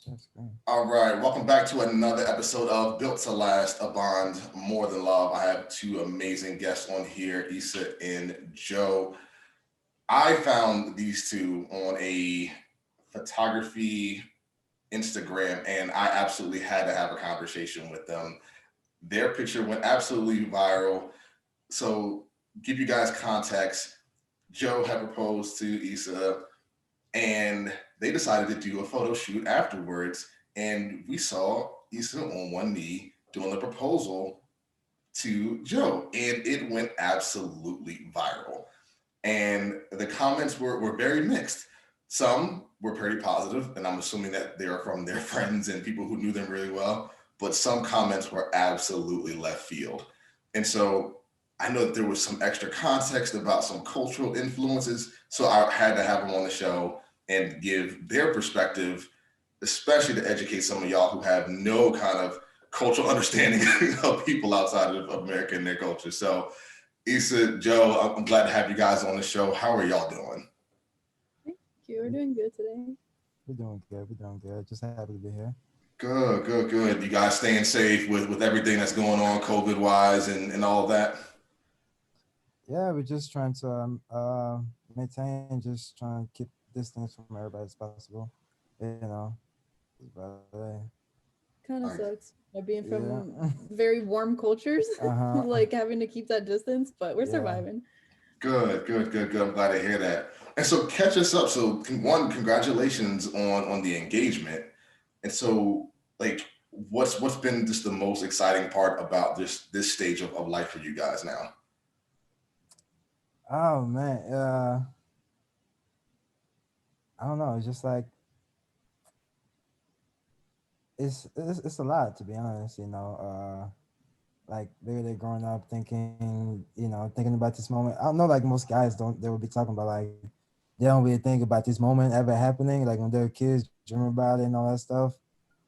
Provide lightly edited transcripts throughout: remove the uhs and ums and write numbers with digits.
That's great. All right, welcome back to another episode of Built to Last, a bond more than love. I have two amazing guests on here, Issa and Joe. I found these two on a photography Instagram, and I absolutely had to have a conversation with them. Their picture went absolutely viral. So, give you guys context. Joe had proposed to Issa, and they decided to do a photo shoot afterwards. And we saw Issa on one knee doing the proposal to Joe, and it went absolutely viral. And the comments were very mixed. Some were pretty positive, and I'm assuming that they are from their friends and people who knew them really well. But some comments were absolutely left field. And so I know that there was some extra context about some cultural influences. So I had to have them on the show and give their perspective, especially to educate some of y'all who have no kind of cultural understanding of people outside of America and their culture. So Issa, Joe, I'm glad to have you guys on the show. How are y'all doing? Thank you. We're doing good today. We're doing good. We're doing good. Just happy to be here. Good, good, good. You guys staying safe with everything that's going on COVID wise and all of that? Yeah, we're just trying to maintain, just trying to keep distance from everybody as possible. You know, that's about it. Kind of All right. sucks. Being from Yeah. very warm cultures, Uh-huh. like having to keep that distance, but we're Yeah. surviving. Good, good, good, good. I'm glad to hear that. And so catch us up. So one, congratulations on the engagement. And so like what's been just the most exciting part about this stage of life for you guys now? Oh man. I don't know. It's just like it's a lot, to be honest. Like they're growing up thinking, thinking about this moment. I don't know, like most guys don't. They will be talking about like they don't really think about this moment ever happening. Like when they're kids, dream about it and all that stuff.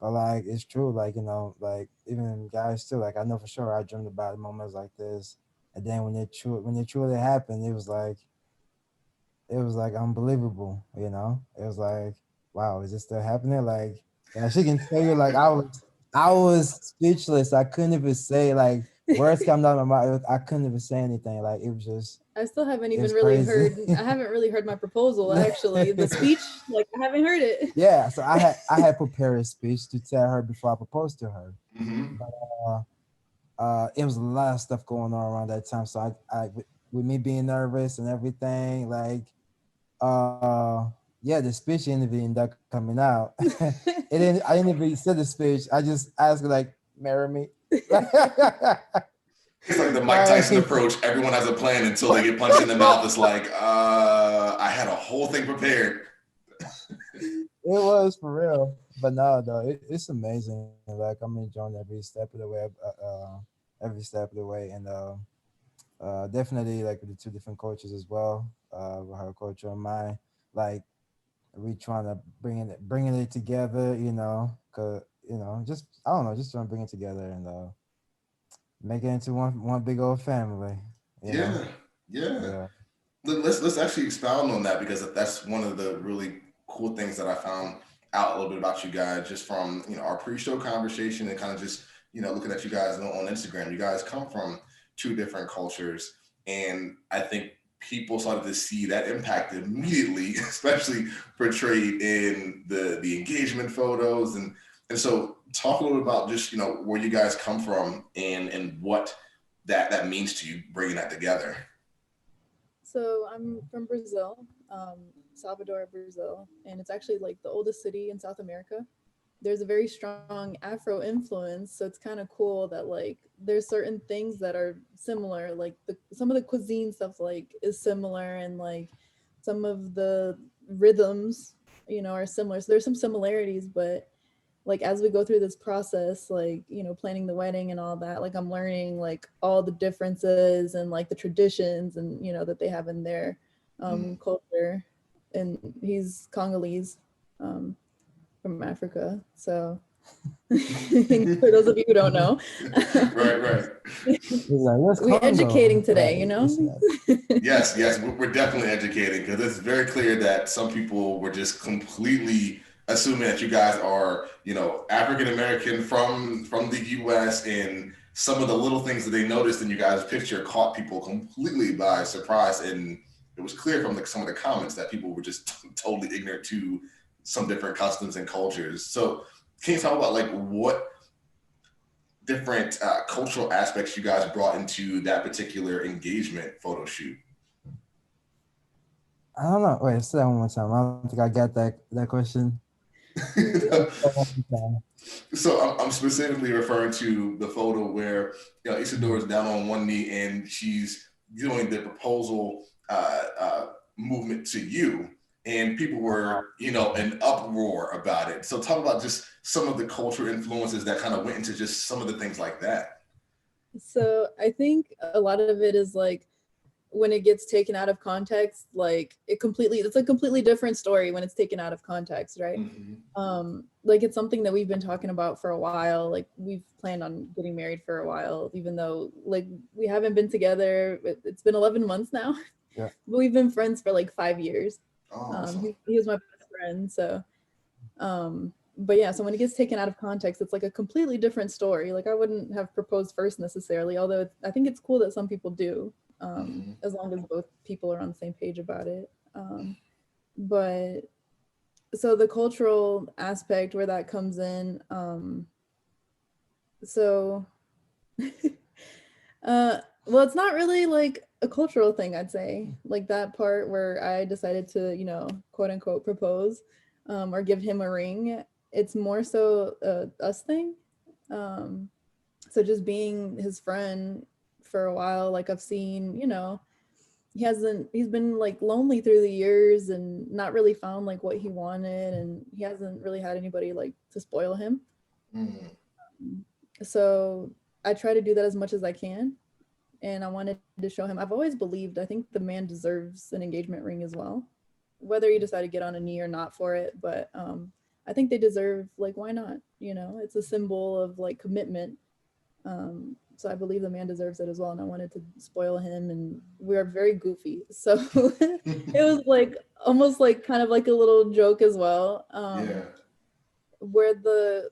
But like it's true. Like like even guys too. Like I know for sure I dreamed about moments like this, and then when it truly happened, it was like unbelievable. It was like, wow, is this still happening? Like, yeah, she can tell you, like, I was speechless. I couldn't even say, like, words come out of my mouth. I couldn't even say anything. Like, it was just, I still haven't it even was really crazy. heard. I haven't really heard my proposal. Actually, the speech, like I haven't heard it. Yeah, so I had prepared a speech to tell her before I proposed to her, Mm-hmm. but it was a lot of stuff going on around that time. So with me being nervous and everything, like uh yeah, the speech didn't even end up coming out. I didn't even say the speech. I just asked her like, marry me. It's like the Mike Like, Tyson approach. Everyone has a plan until they get punched in the mouth. It's like, I had a whole thing prepared. it was for real. But no, though, it's amazing. Like I'm enjoying every step of the way. Every step of the way, and definitely like with the two different coaches as well. With her coach and mine, like we trying to bringing it together. Cause just I don't know, just trying to bring it together and make it into one big old family. You know, Yeah, yeah. yeah. Let's actually expound on that because that's one of the really cool things that I found out a little bit about you guys just from our pre-show conversation and kind of just looking at you guys on Instagram. You guys come from two different cultures, and I think people started to see that impact immediately, especially portrayed in the engagement photos and so talk a little bit about just where you guys come from and what that means to you bringing that together. So I'm from Brazil, Salvador, Brazil, and it's actually like the oldest city in South America. There's a very strong Afro influence, so it's kind of cool that like there's certain things that are similar, like some of the cuisine stuff like is similar, and like some of the rhythms, are similar. So there's some similarities, but like as we go through this process, like planning the wedding and all that, like I'm learning like all the differences and like the traditions and that they have in their Mm. culture. And he's Congolese, um, from Africa. So for those of you who don't know, Right, right. He's like, let's we Congo. educating Right. today, It's like, Yes, yes, we're definitely educating because it's very clear that some people were just completely assuming that you guys are, African American from the U.S., and some of the little things that they noticed in you guys' picture caught people completely by surprise, and it was clear from some of the comments that people were just totally ignorant to some different customs and cultures. So, can you talk about like what different cultural aspects you guys brought into that particular engagement photo shoot? I don't know. Wait, say that one more time. I don't think I got that question. So I'm specifically referring to the photo where Isadora is down on one knee and she's doing the proposal movement to you, and people were in uproar about it. So talk about just some of the cultural influences that kind of went into just some of the things like that. So I think a lot of it is like when it gets taken out of context, like it's a completely different story when it's taken out of context, right? Mm-hmm. Like it's something that we've been talking about for a while. Like we've planned on getting married for a while, even though like we haven't been together. It's been 11 months now, Yeah. but we've been friends for like 5 years. Oh, awesome. He was my best friend. So, but yeah, so when it gets taken out of context, it's like a completely different story. Like I wouldn't have proposed first necessarily, although I think it's cool that some people do, Mm-hmm. as long as both people are on the same page about it. But so the cultural aspect where that comes in, so well, it's not really like a cultural thing, I'd say. Like that part where I decided to, quote unquote propose, or give him a ring. It's more so us thing. Um, so just being his friend for a while, like I've seen, he's been like lonely through the years and not really found like what he wanted, and he hasn't really had anybody like to spoil him. Mm-hmm. So I try to do that as much as I can, and I wanted to show him. I've always believed I think the man deserves an engagement ring as well, whether you decide to get on a knee or not for it. But I think they deserve, like, why not? It's a symbol of like commitment. So I believe the man deserves it as well, and I wanted to spoil him. And we are very goofy, so it was like almost like kind of like a little joke as well. Yeah. Where the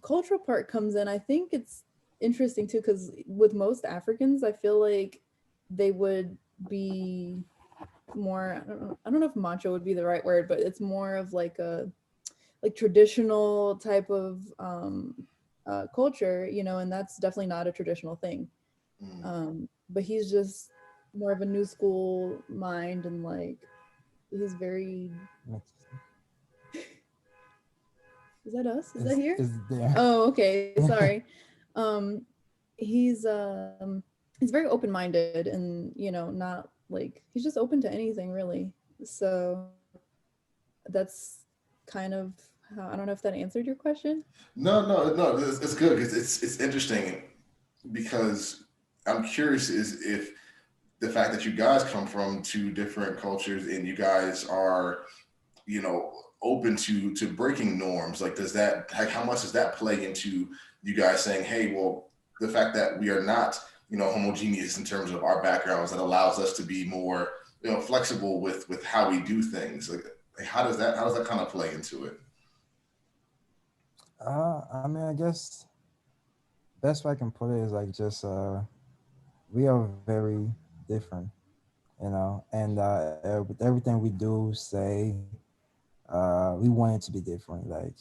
cultural part comes in, I think it's interesting too, because with most Africans, I feel like they would be more, I don't know if macho would be the right word, but it's more of like a traditional type of culture, and that's definitely not a traditional thing. Mm-hmm. But he's just more of a new school mind, and like he's very, is that us? Is that here? Is there? Oh, okay. Sorry. Um, he's very open-minded, and not like, he's just open to anything really. So that's kind of how, I don't know if that answered your question. No. It's good. It's interesting because I'm curious is if the fact that you guys come from two different cultures and you guys are, open to breaking norms. Like, does that, like, how much does that play into you guys saying, hey, well, the fact that we are not, homogeneous in terms of our backgrounds, that allows us to be more, flexible with how we do things. Like, how does that kind of play into it? I mean, I guess best way I can put it is like just we are very different, and with everything we do, say, we want it to be different. Like,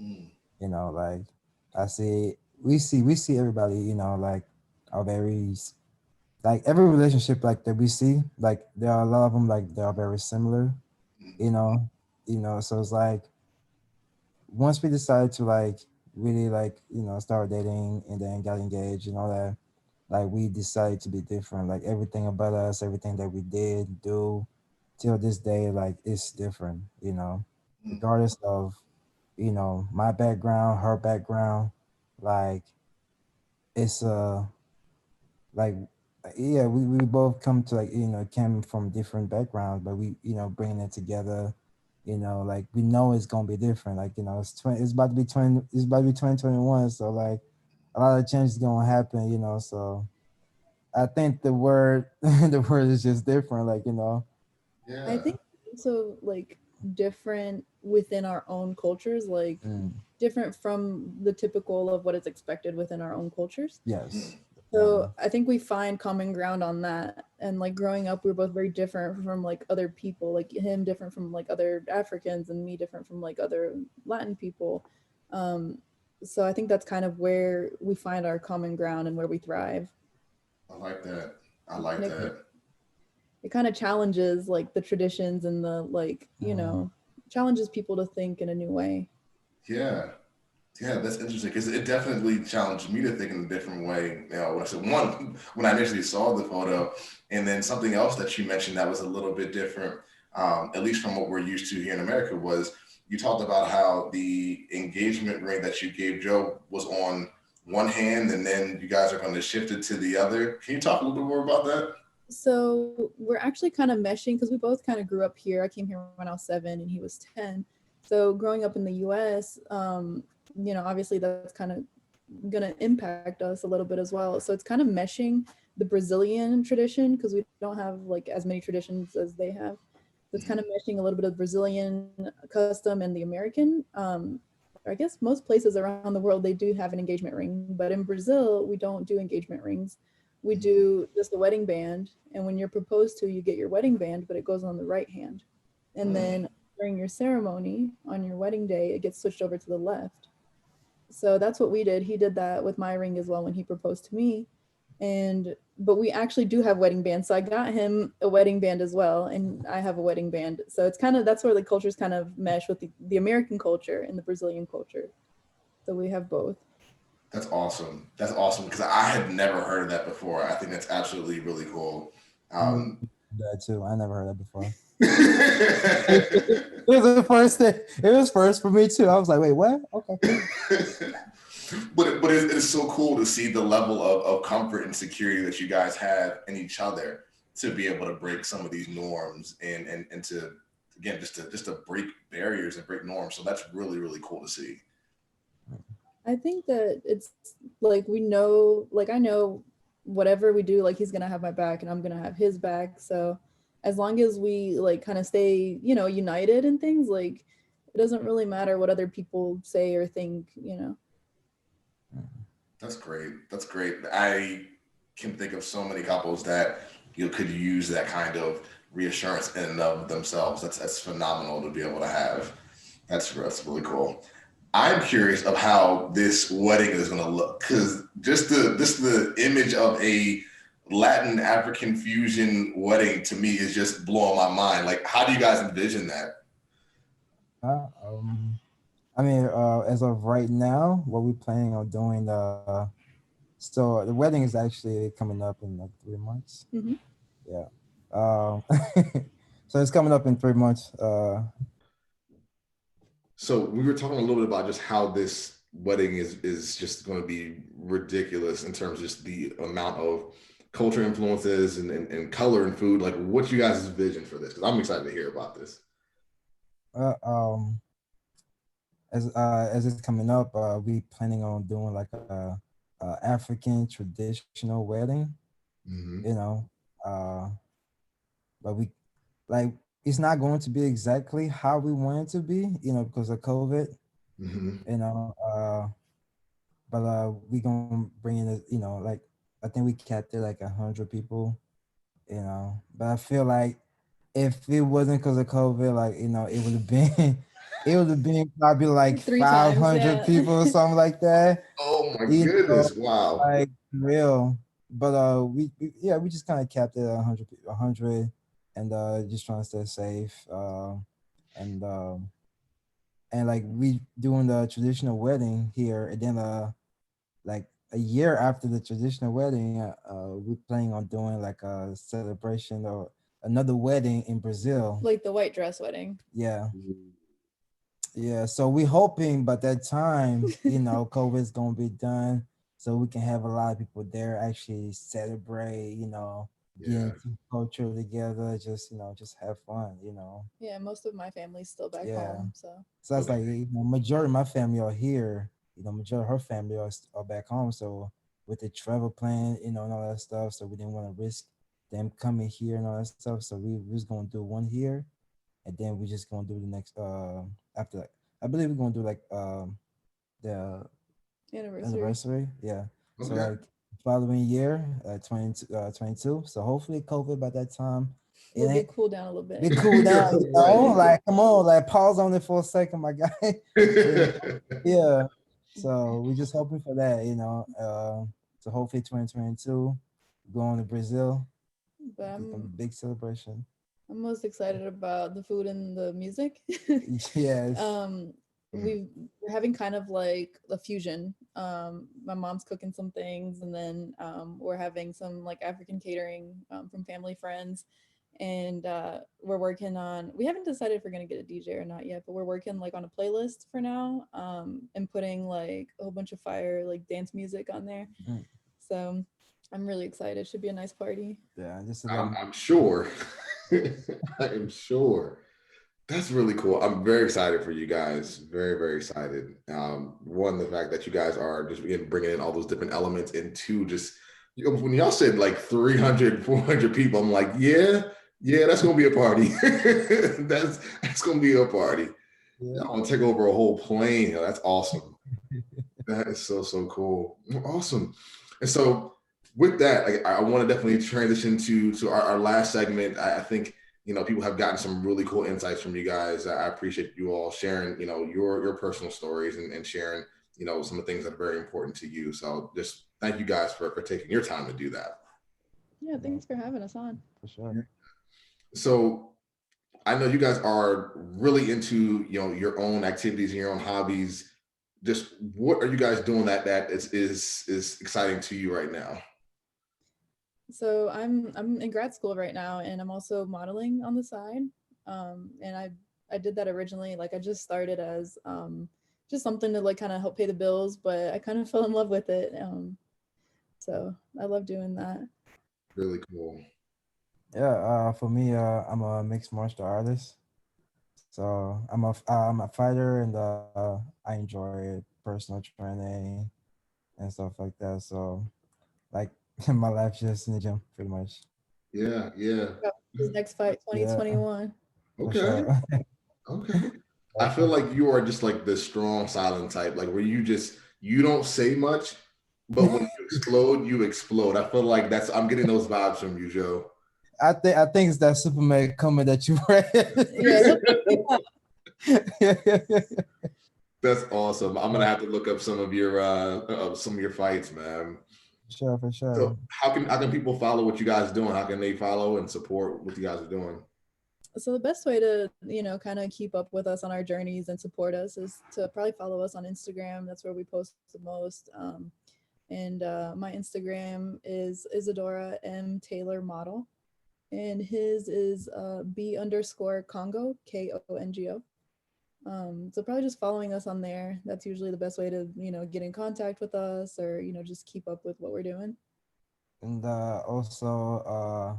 Mm. like I see, we see everybody, like are very like every relationship like that we see, like there are a lot of them like they are very similar, you Mm. know, so it's like once we decided to like really like start dating and then got engaged and all that, like we decided to be different. Like everything about us, everything that we did do till this day, like it's different, Mm. regardless of my background, her background. Like it's like yeah, we both come to like came from different backgrounds, but we bringing it together. Like we know it's gonna be different. Like it's about to be 2021. So like a lot of change is gonna happen. So I think the word is just different. Like I Yeah. think also like different within our own cultures, like Mm, different from the typical of what is expected within our own cultures. yes, So definitely. I think we find common ground on that. And like growing up, we were both very different from like other people, like him different from like other Africans and me different from like other Latin people. Um, so I think that's kind of where we find our common ground and where we thrive. I like that. I like And that. it kind of challenges like the traditions and the like, Mm, challenges people to think in a new way. Yeah. Yeah, that's interesting because it definitely challenged me to think in a different way. When I said one, when I initially saw the photo, and then something else that you mentioned that was a little bit different, at least from what we're used to here in America, was you talked about how the engagement ring that you gave Joe was on one hand, and then you guys are going to shift it to the other. Can you talk a little bit more about that? So we're actually kind of meshing because we both kind of grew up here. I came here when I was 7 and he was 10. So growing up in the US, obviously that's kind of going to impact us a little bit as well. So it's kind of meshing the Brazilian tradition because we don't have like as many traditions as they have. So it's kind of meshing a little bit of Brazilian custom and the American. I guess most places around the world they do have an engagement ring, but in Brazil we don't do engagement rings. We do just the wedding band, and when you're proposed to, you get your wedding band, but it goes on the right hand. And Mm. then during your ceremony on your wedding day, it gets switched over to the left. So that's what we did. He did that with my ring as well when he proposed to me. And but we actually do have wedding bands. So I got him a wedding band as well, and I have a wedding band. So it's kind of that's where the cultures kind of mesh with the American culture and the Brazilian culture. So we have both. That's awesome. That's awesome because I had never heard of that before. I think that's absolutely really cool. me Um, that too. I never heard that before. It was the first thing. It was first for me too. I was like, wait, what? Okay. but it is so cool to see the level of comfort and security that you guys have in each other to be able to break some of these norms and to again just to break barriers and break norms. So that's really really cool to see. I think that it's like we know, like I know whatever we do, like he's gonna have my back and I'm gonna have his back. So as long as we like kind of stay, united and things, like it doesn't really matter what other people say or think. That's great. That's great. I can think of so many couples that could use that kind of reassurance in and of themselves. That's phenomenal to be able to have. That's really cool. I'm curious of how this wedding is going to look because just the image of a Latin African fusion wedding to me is just blowing my mind. Like, how do you guys envision that? Uh, um, I mean, as of right now, what we planning on doing, so the wedding is actually coming up in like 3 months. Hmm. Yeah. So it's coming up in 3 months. So we were talking a little bit about just how this wedding is just going to be ridiculous in terms of just the amount of culture influences and color and food. Like, what's you guys' vision for this? Because I'm excited to hear about this. Uh, um, as it's coming up, we planning on doing like a African traditional wedding. You Mm-hmm. know, uh, but we like it's not going to be exactly how we want it to be. Because of COVID. Mm-hmm. You know, but we gonna bring in like I think we capped it like 100 people. But I feel like if it wasn't because of COVID, like it would have been it would have been probably like Three times, 500 yeah. people or something like that. Oh my You know, goodness! Wow. like real. But yeah, we just kind of capped it at 100, 100, and just trying to stay safe. And and like we doing the traditional wedding here, and then like a year after the traditional wedding, we planning on doing like a celebration or another wedding in Brazil. Like the white dress wedding. Yeah, yeah. So we hoping by that time, COVID's gonna be done, so we can have a lot of people there actually celebrate. Get Yeah. into culture together, just have fun. Yeah, most of my family's still back Yeah. home, so So that's Okay. like majority of my family are here. Majority of her family are back home. So with the travel plan, and all that stuff, so we didn't want to risk them coming here and all that stuff. So we was gonna do one here, and then we're just gonna do the next after that. I believe we're gonna do like the Anniversary. anniversary. Yeah. So Okay. like following year, 22. So hopefully COVID by that time. It We'll ain't get cooled down a little be bit. cool down, you know? Right. Like come on, like pause on it for a second, my guy. You know? Yeah. So we just hoping for that, you know. So hopefully 2022, going to Brazil. But It's gonna be a big celebration. I'm most excited about the food and the music. Yes. um, Mm, we're having kind of like a fusion. My mom's cooking some things, and then we're having some like African catering from family friends, and we're working on. We haven't decided if we're gonna get a DJ or not yet, but we're working like on a playlist for now, and putting like a whole bunch of fire like dance music on there. Mm, So I'm really excited. Should be a nice party. yeah, just to let I'm, me. I'm sure. I am sure. That's really cool. I'm very excited for you guys. Very, very excited. One, the fact that you guys are just again bringing in all those different elements, and two, just when y'all said like 300, 400 people, I'm like, yeah, yeah, that's gonna be a party. that's gonna be a party. Yeah. Y'all gonna take over a whole plane. That's awesome. That is so cool. Awesome. And so with that, I want to definitely transition to our last segment. I think people have gotten some really cool insights from you guys. I appreciate you all sharing your personal stories and sharing some of the things that are very important to you. So just thank you guys for taking your time to do that. Yeah, Yeah, thanks for having us on. for sure. So I know you guys are really into your own activities and your own hobbies. Just what are you guys doing that is exciting to you right now? So I'm in grad school right now, and I'm also modeling on the side. And I did that originally, like I just started as just something to like kind of help pay the bills, but I kind of fell in love with it. So I love doing that. Really cool. Yeah, for me, I'm a mixed martial artist. So I'm a fighter, and I enjoy it, personal training and stuff like that. So like my life just in the gym, pretty much. Yeah, yeah. Got his next fight, Yeah, 2021. for Okay, sure. okay. I feel like you are just like the strong silent type, like where you don't say much, but when you explode. I feel like I'm getting those vibes from you, Joe. I think it's that Superman comment that you read. Yeah, look, That's awesome. I'm gonna have to look up some of your fights, man. Sure, for So sure. how can people follow what you guys are doing? How can they follow and support what you guys are doing? so the best way to kind of keep up with us on our journeys and support us is to probably follow us on Instagram. That's where we post the most. And my Instagram is Isadora M Taylor Model, and his is B_Congo KONGO. So probably just following us on there. That's usually the best way to get in contact with us, or just keep up with what we're doing. And also,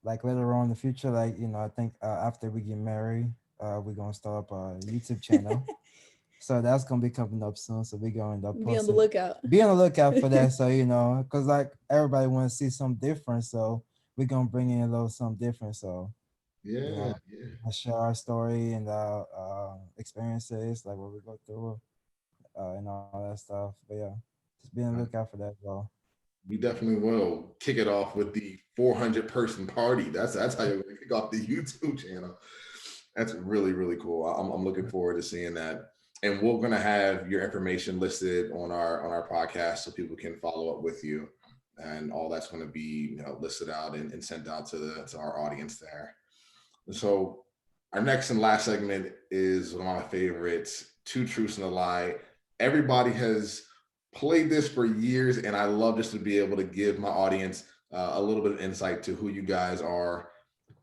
like later on in the future, like I think after we get married, we're gonna start up a YouTube channel. So that's gonna be coming up soon. So we're going to Be on post the it. lookout. Be on the lookout for that. So because like everybody want to see something different. So we're gonna bring in a little something different. So you Yeah, know, yeah. I share our story and experiences, like what we go through, and all that stuff. But yeah, just be on the lookout for that as well. We definitely will kick it off with the 400-person party. That's how you're gonna kick off the YouTube channel. That's really really cool. I'm looking forward to seeing that. And we're gonna have your information listed on our podcast so people can follow up with you, and all that's gonna be listed out and sent out to our audience there. So our next and last segment is one of my favorites, Two Truths and a Lie. Everybody has played this for years, and I love just to be able to give my audience a little bit of insight to who you guys are.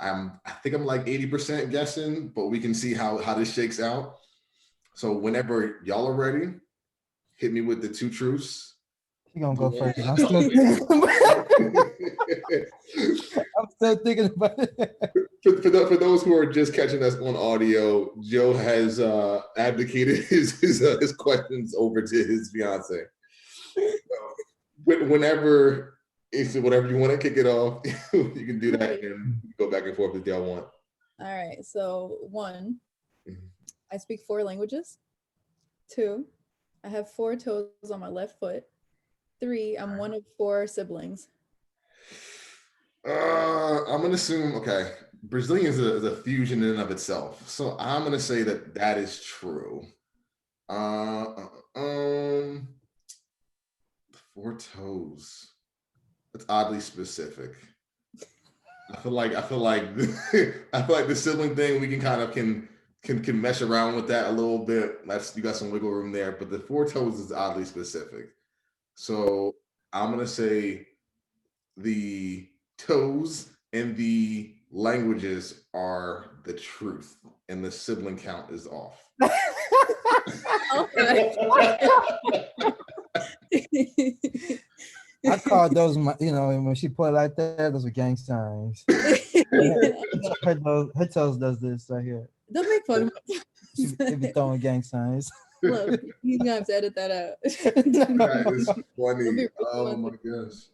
I think I'm like 80% guessing, but we can see how this shakes out. So whenever y'all are ready, hit me with the two truths. She gonna go The first because I'm still one- thinking. I'm still thinking about it. for those who are just catching us on audio, Joe has abdicated his questions over to his fiance. Whenever it's whatever you want to kick it off, you can do that and go back and forth if y'all want. All right. So 1, Mhm. I speak 4 languages. 2, I have 4 toes on my left foot. 3, I'm one of 4 siblings. I'm gonna assume, okay, Brazilian is a fusion in and of itself, so I'm gonna say that that is true. Uh, um, 4 toes. That's oddly specific. I feel like I feel like the sibling thing we can kind of can mess around with that a little bit. That's, you got some wiggle room there, but the 4 toes is oddly specific. So I'm gonna say the toes and the languages are the truth, and the sibling count is off. I call those, when she put it like that, those are gang signs. Her toes does this right here. Don't make fun of She be throwing gang signs. Look, you're gonna have to edit that out. That is Don't funny. be Oh my gosh.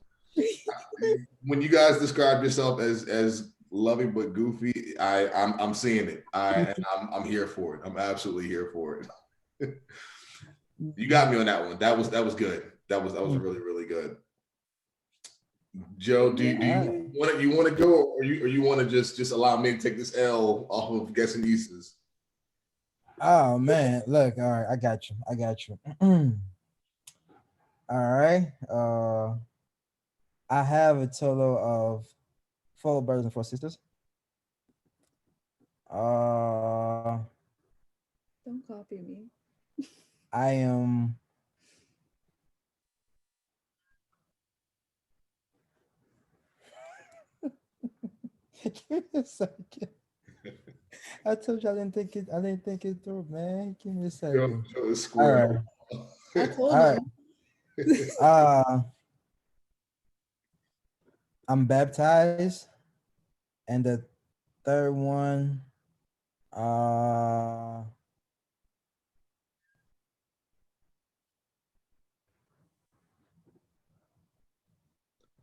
When you guys describe yourself as loving but goofy, I'm seeing it. I'm here for it. I'm absolutely here for it. You got me on that one. That was good. That was really, really good. Joe, do you want to go, or you want to just allow me to take this L off of guessing Issa's? Oh man, look, all right, I got you. All right. I have a total of 4 brothers and 4 sisters. Uh Don't copy me. I am Give me a second. I told you I didn't think it through, man. Give me a second. Joe is All square. right. I told All right. him. I'm baptized, and the third one, uh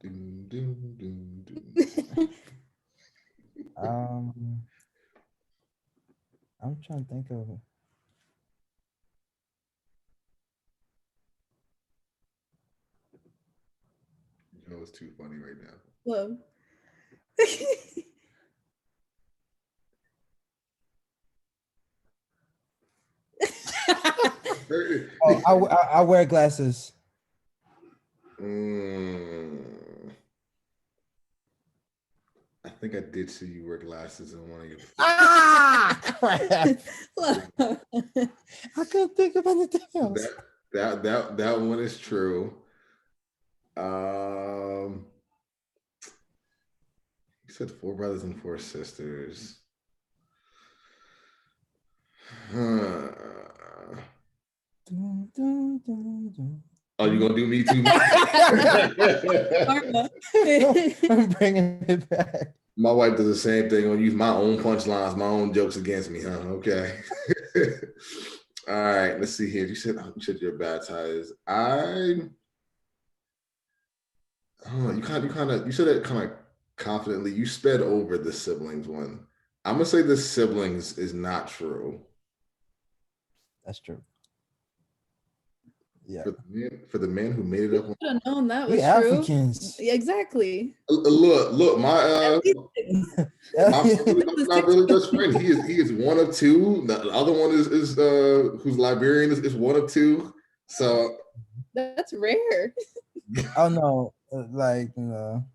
Doom, doom, doom, doom. um I'm trying to think of it. Joe is too funny right now. Love. Oh, I wear glasses. I think I did see you wear glasses in one of your. Crap. I couldn't think of anything else. That one is true. You said 4 brothers and 4 sisters. Dun, dun, dun, dun. Oh, you gonna do me too? I'm bringing it back. My wife does the same thing. I'll use my own punchlines, my own jokes against me, huh? Okay. All right, let's see here. You said you're baptized. You said it kind of confidently. You sped over the siblings one. I'm gonna say the siblings is not true. That's true. Yeah. For the man who made it up. Should have known that was We true. Africans. Yeah, exactly. Look, my not really best friend. He is one of 2. The other one is who's Liberian is one of 2. So that's rare. Oh no,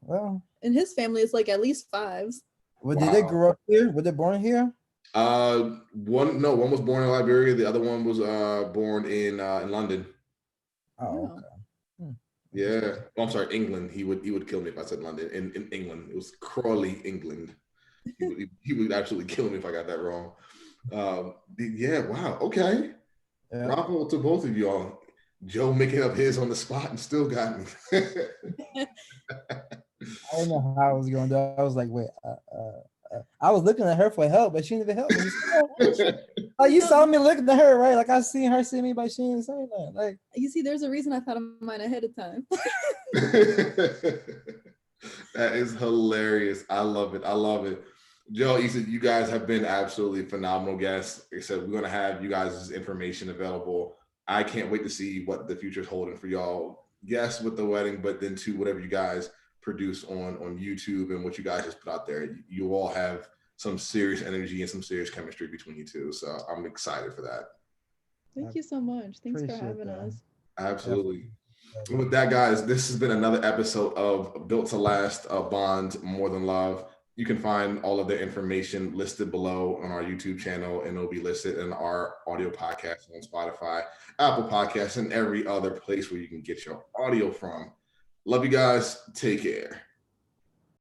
well. In his family, it's like at least 5s. Well, did they grow up here? Were they born here? One was born in Liberia. The other one was born in London. Oh, okay. Yeah. I'm sorry, England. He would kill me if I said London. In England, it was Crawley, England. He would absolutely kill me if I got that wrong. Yeah. Wow. Okay. Yeah. Bravo to both of y'all. Joe making up his on the spot and still got me. I didn't know how I was going to do. I was like, wait. I was looking at her for help, but she didn't even help me. Like, you saw me looking at her, right? Like, I seen her see me, but she didn't say that. Like, you see, there's a reason I thought of mine ahead of time. That is hilarious. I love it. Joe, Issa, you guys have been absolutely phenomenal guests. Like I said, we're going to have you guys' information available. I can't wait to see what the future is holding for y'all. Yes, with the wedding, but then too, whatever you guys produce on YouTube and what you guys just put out there, you all have some serious energy and some serious chemistry between you two. So I'm excited for that. Thank you so much. Thanks for Appreciate having that. us. Absolutely. Definitely. And with that, guys, this has been another episode of Built to Last, a Bond More Than Love. You can find all of the information listed below on our YouTube channel, and it'll be listed in our audio podcast on Spotify, Apple Podcasts, and every other place where you can get your audio from. Love you guys. Take care.